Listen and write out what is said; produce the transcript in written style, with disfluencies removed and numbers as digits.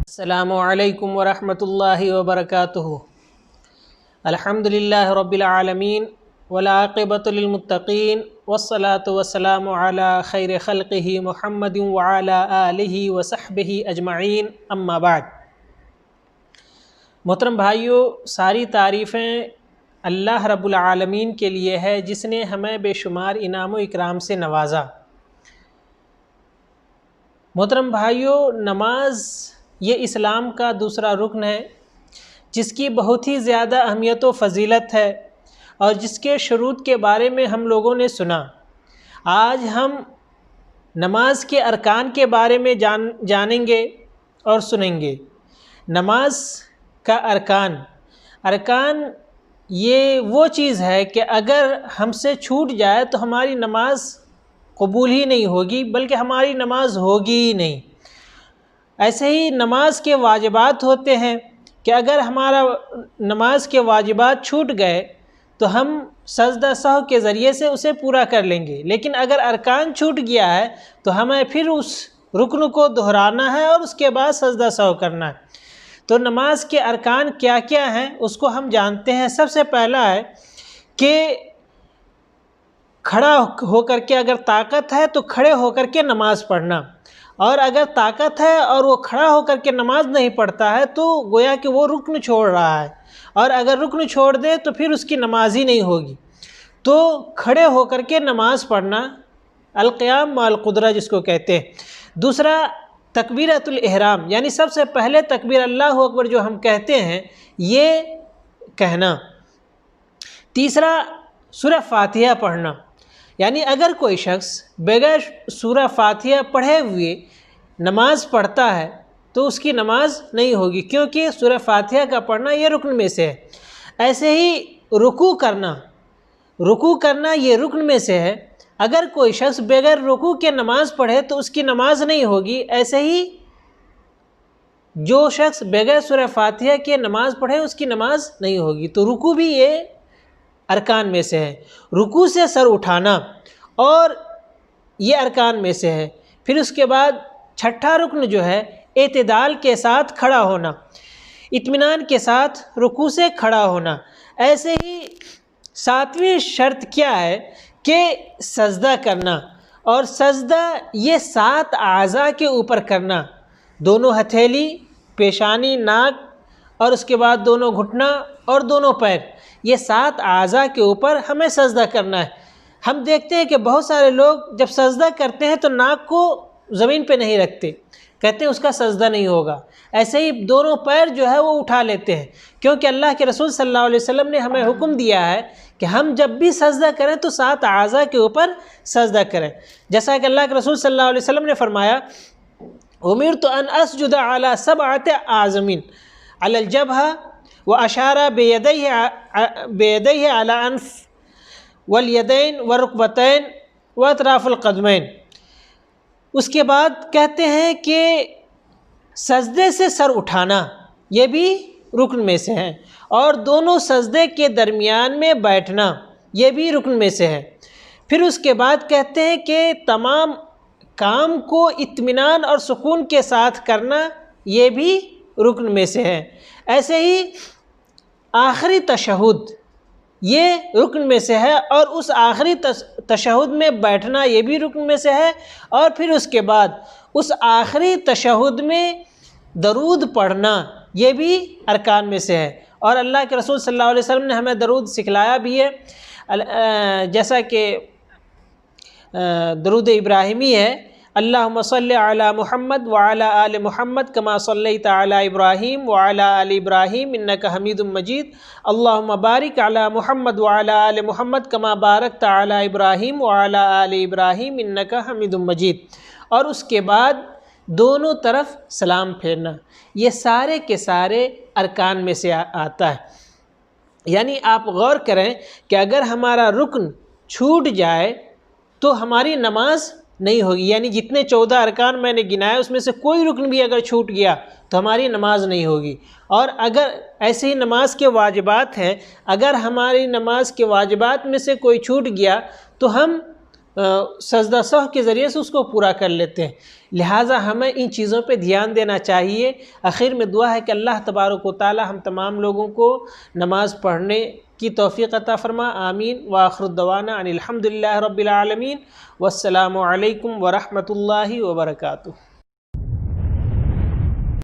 السلام علیکم ورحمۃ اللہ وبرکاتہ۔ الحمدللہ رب العالمین والعاقبۃ للمتقین والصلاة والسلام علی خیر خلقہ محمد وعلی آلہ وصحبہ اجمعین، اما بعد۔ محترم بھائیو، ساری تعریفیں اللہ رب العالمین کے لیے ہے جس نے ہمیں بے شمار انعام و اکرام سے نوازا۔ محترم بھائیو، نماز یہ اسلام کا دوسرا رکن ہے جس کی بہت ہی زیادہ اہمیت و فضیلت ہے اور جس کے شروط کے بارے میں ہم لوگوں نے سنا۔ آج ہم نماز کے ارکان کے بارے میں جانیں گے اور سنیں گے۔ نماز کا ارکان یہ وہ چیز ہے کہ اگر ہم سے چھوٹ جائے تو ہماری نماز قبول ہی نہیں ہوگی، بلکہ ہماری نماز ہوگی ہی نہیں۔ ایسے ہی نماز کے واجبات ہوتے ہیں کہ اگر ہمارا نماز کے واجبات چھوٹ گئے تو ہم سجدہ سہو کے ذریعے سے اسے پورا کر لیں گے، لیکن اگر ارکان چھوٹ گیا ہے تو ہمیں پھر اس رکن کو دہرانا ہے اور اس کے بعد سجدہ سہو کرنا ہے۔ تو نماز کے ارکان کیا کیا ہیں اس کو ہم جانتے ہیں۔ سب سے پہلا ہے کہ کھڑا ہو کر کے اگر طاقت ہے تو کھڑے ہو کر کے نماز پڑھنا، اور اگر طاقت ہے اور وہ کھڑا ہو کر کے نماز نہیں پڑھتا ہے تو گویا کہ وہ رکن چھوڑ رہا ہے، اور اگر رکن چھوڑ دے تو پھر اس کی نماز ہی نہیں ہوگی۔ تو کھڑے ہو کر کے نماز پڑھنا، القیام مع القدرہ جس کو کہتے ہیں۔ دوسرا تکبیرۃ الاحرام، یعنی سب سے پہلے تکبیر اللہ اکبر جو ہم کہتے ہیں یہ کہنا۔ تیسرا سورہ فاتحہ پڑھنا، یعنی اگر کوئی شخص بغیر سورہ فاتحہ پڑھے ہوئے نماز پڑھتا ہے تو اس کی نماز نہیں ہوگی، کیونکہ سورہ فاتحہ کا پڑھنا یہ رکن میں سے ہے۔ ایسے ہی رکوع کرنا یہ رکن میں سے ہے۔ اگر کوئی شخص بغیر رکوع کے نماز پڑھے تو اس کی نماز نہیں ہوگی۔ ایسے ہی جو شخص بغیر سورہ فاتحہ کے نماز پڑھے اس کی نماز نہیں ہوگی۔ تو رکوع بھی یہ ارکان میں سے ہے۔ رکوع سے سر اٹھانا اور یہ ارکان میں سے ہے۔ پھر اس کے بعد چھٹا رکن جو ہے اعتدال کے ساتھ کھڑا ہونا، اطمینان کے ساتھ رکوع سے کھڑا ہونا۔ ایسے ہی ساتویں شرط کیا ہے کہ سجدہ کرنا، اور سجدہ یہ 7 اعضاء کے اوپر کرنا، دونوں ہتھیلی، پیشانی، ناک، اور اس کے بعد دونوں گھٹنا اور دونوں پیر، یہ 7 اعضاء کے اوپر ہمیں سجدہ کرنا ہے۔ ہم دیکھتے ہیں کہ بہت سارے لوگ جب سجدہ کرتے ہیں تو ناک کو زمین پہ نہیں رکھتے، کہتے ہیں اس کا سجدہ نہیں ہوگا۔ ایسے ہی دونوں پیر جو ہے وہ اٹھا لیتے ہیں، کیونکہ اللہ کے رسول صلی اللہ علیہ وسلم نے ہمیں حکم دیا ہے کہ ہم جب بھی سجدہ کریں تو 7 اعضاء کے اوپر سجدہ کریں۔ جیسا کہ اللہ کے رسول صلی اللہ علیہ وسلم نے فرمایا، امرت ان اسجد علی 7 اعظم علی الجبہہ واشار بیدیہ علی انف والیدین والرکبتین واطراف القدمین۔ اس کے بعد کہتے ہیں کہ سجدے سے سر اٹھانا یہ بھی رکن میں سے ہے، اور دونوں سجدے کے درمیان میں بیٹھنا یہ بھی رکن میں سے ہے۔ پھر اس کے بعد کہتے ہیں کہ تمام کام کو اطمینان اور سکون کے ساتھ کرنا یہ بھی رکن میں سے ہے۔ ایسے ہی آخری تشہد یہ رکن میں سے ہے، اور اس آخری تشہد میں بیٹھنا یہ بھی رکن میں سے ہے، اور پھر اس کے بعد اس آخری تشہد میں درود پڑھنا یہ بھی ارکان میں سے ہے۔ اور اللہ کے رسول صلی اللہ علیہ وسلم نے ہمیں درود سکھلایا بھی ہے، جیسا کہ درود ابراہیمی ہے، اللہم صلی علی محمد وعلی آل محمد کما صلیت علی ابراہیم وعلی آل ابراہیم انک حمید مجید، اللہم بارک علی محمد وعلی آل محمد کما بارکت علی ابراہیم وعلی آل ابراہیم انک حمید مجید۔ اور اس کے بعد دونوں طرف سلام پھیرنا، یہ سارے کے سارے ارکان میں سے آتا ہے۔ یعنی آپ غور کریں کہ اگر ہمارا رکن چھوٹ جائے تو ہماری نماز نہیں ہوگی، یعنی جتنے 14 ارکان میں نے گنائے اس میں سے کوئی رکن بھی اگر چھوٹ گیا تو ہماری نماز نہیں ہوگی۔ اور اگر ایسے ہی نماز کے واجبات ہیں، اگر ہماری نماز کے واجبات میں سے کوئی چھوٹ گیا تو ہم سجدہ سہو کے ذریعے سے اس کو پورا کر لیتے ہیں۔ لہٰذا ہمیں ان چیزوں پہ دھیان دینا چاہیے۔ آخر میں دعا ہے کہ اللہ تبارک و تعالی ہم تمام لوگوں کو نماز پڑھنے کی توفیق عطا فرما، آمین۔ وآخر دعوانا ان الحمد للہ رب العالمین، والسلام علیکم ورحمۃ اللہ وبرکاتہ۔